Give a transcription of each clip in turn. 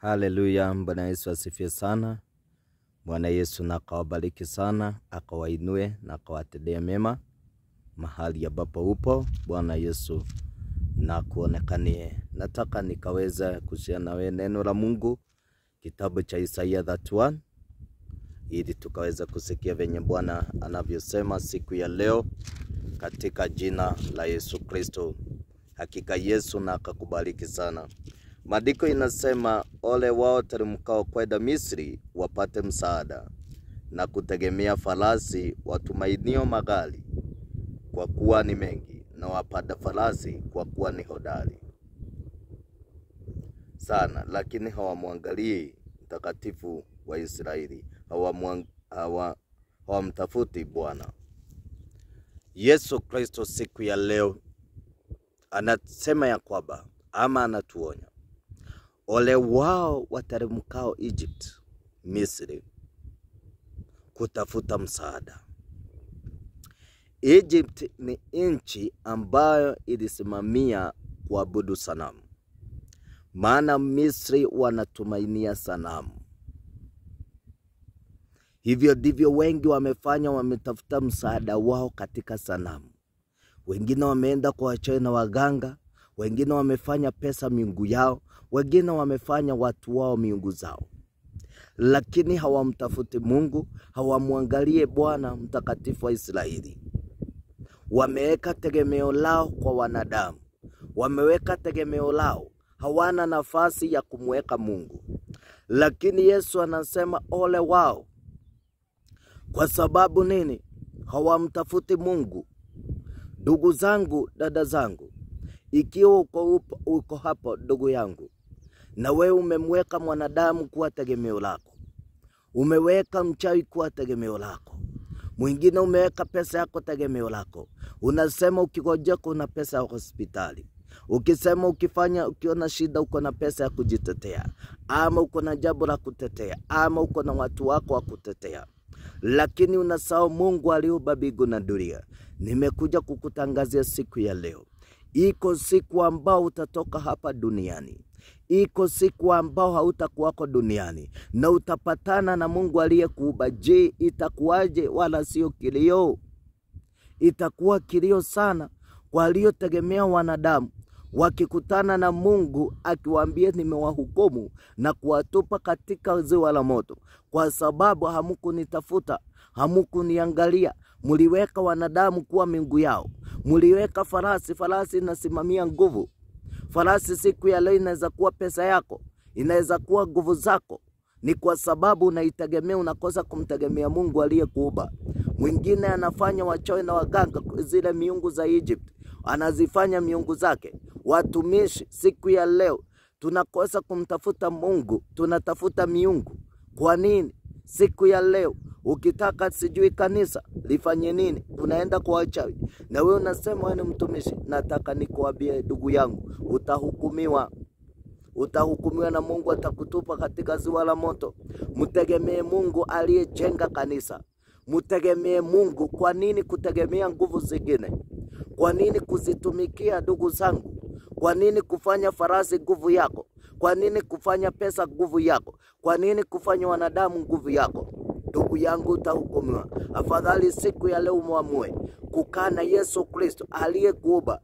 Haleluya, Bwana Yesu asifiwe sana. Bwana Yesu na akawabariki sana, akawainue na akawatendea mema mahali ambapo upo. Bwana Yesu na kuonekanie. Nataka nikaweza kushare na wewe neno la Mungu, kitabu cha Isaiah 31, ili tukaweza kusikia venye Bwana anavyosema siku ya leo katika jina la Yesu Kristo. Hakika Yesu na akakubariki sana. Maandiko inasema, ole wao teremkao kwenda Misri wapate msaada, na kutegemea farasi watumainio magari, kwa kuwa ni mengi, na wapanda farasi kwa kuwa ni hodari sana, lakini hawamwangalii mtakatifu wa Israeli, hawamtafuti Bwana. Yesu Kristo siku ya leo anasema ya kwamba, ama anatuonya, ole wao wateremkao Egypt, Misri, kutafuta msaada. Egypt ni nchi ambayo ilisimamia kuabudu sanamu. Maana Misri wanatumainia sanamu. Hivyo ndivyo wengi wamefanya, wametafuta msaada wao katika sanamu. Wengine wameenda kwa wachawi na waganga, wengine wamefanya pesa miungu yao, wengine wamefanya watu wao miungu zao. Lakini hawamtafuti Mungu, hawamwangalie Bwana mtakatifu wa Israeli. Wameweka tegemeo lao kwa wanadamu. Wameweka tegemeo lao, hawana nafasi ya kumweka Mungu. Lakini Yesu anasema ole wao. Kwa sababu nini? Hawamtafuti Mungu. Ndugu zangu, dada zangu, ikiwa uko hapo ndugu yangu, na wewe umemweka mwanadamu kuwa tegemeo lako, umeweka mchawi kuwa tegemeo lako, mwingine umeweka pesa yako tegemeo lako, unasema ukigojea kuna pesa ya hospitali, ukisema ukiona shida uko na pesa ya kujitetea, ama uko na jambo la kutetea, ama uko na watu wako wa kutetea. Lakini unasahau Mungu aliumba mbingu na dunia. Nimekuja kukutangazia siku ya leo, iko siku ambao utatoka hapa duniani. Iko siku ambao hautakuwako duniani, na utapatana na Mungu aliyekuumba. Je, itakuwaje? Wala sio kilio. Itakuwa kilio sana kwa waliotegemea wanadamu, wakikutana na Mungu akiwaambia nimewahukumu na kuwatupa katika ziwa la moto, kwa sababu hamukunitafuta, hamukuniangalia. Muliweka wanadamu kuwa miungu yao. Muliweka farasi. Farasi inasimamia nguvu. Farasi siku ya leo inaweza kuwa pesa yako, inaweza kuwa nguvu zako. Ni kwa sababu unaitegemea, unakosa kumtegemea Mungu aliyekuumba. Mwingine anafanya wachawi na waganga zile miungu za Egypt, anazifanya miungu zake. Watumishi siku ya leo tunakosa kumtafuta Mungu, tunatafuta miungu. Kwa nini? Siku ya leo ukitaka sijui kanisa lifanye nini, unaenda kwa wachawi. Na wewe unasema wewe ni mtumishi. Nataka nikuambie ndugu yangu, utahukumiwa. Utahukumiwa na Mungu atakutupa katika ziwa la moto. Mtegemee Mungu aliyejenga kanisa. Mtegemee Mungu. Kwa nini kutegemea nguvu zingine? Kwa nini kuzitumikia ndugu zangu? Kwa nini kufanya farasi nguvu yako? Kwa nini kufanya pesa nguvu yako? Kwa nini kufanya wanadamu nguvu yako? Ndugu yangu, utahukumiwa. Afadhali siku ya leo muamue kukaa na Yesu Kristo aliyekuumba,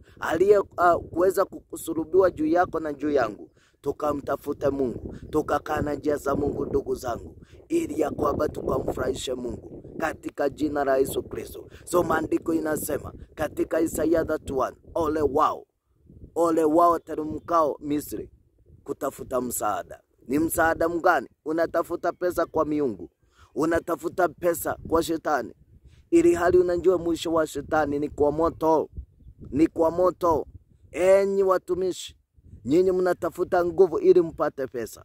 kuweza kusulubiwa juu yako na juu yangu. Tukamtafute Mungu, tukakaa na njia za Mungu ndugu zangu, ili ya kwamba tukamfurahishe Mungu katika jina la Yesu Kristo. So maandiko inasema katika Isaiah 31, ole wao teremkao Misri kutafuta msaada. Ni msaada mgani? Unatafuta pesa kwa miungu, unatafuta pesa kwa shetani, ili hali unajua mwisho wa shetani ni kwa moto. Ni kwa moto. Enyi watumishi, nyinyi mnatafuta nguvu ili mpate pesa,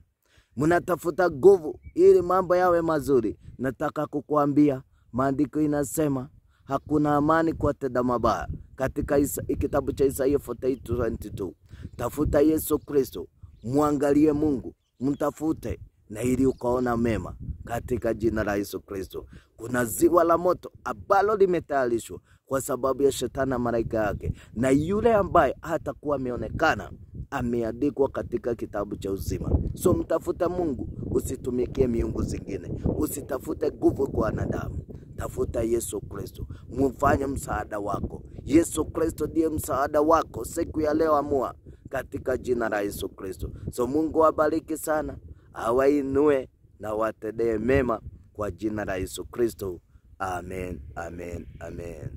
mnatafuta nguvu ili mambo yawe mazuri. Nataka kukuambia maandiko inasema hakuna amani kwa tenda mabaya. Katika kitabu cha Isaiah 48:22, tafuta Yesu Kristo, muangalie Mungu, mtafute na ili ukaona mema. katika jina la Yesu Kristo. Kuna ziwa la moto ambalo limetayarishwa kwa sababu ya shetani na malaika yake, na yule ambaye hatakuwa ameonekana ameandikwa katika kitabu cha uzima. So mtafute Mungu, usitumikie miungu zingine, usitafute nguvu kwa wanadamu. Tafuta Yesu Kristo, mfanye msaada wako. Yesu Kristo ndiye msaada wako siku ya leo. Amua katika jina la Yesu Kristo. So Mungu awabariki sana, awainue na watendee mema kwa jina la Yesu Kristo. Amen, amen, amen.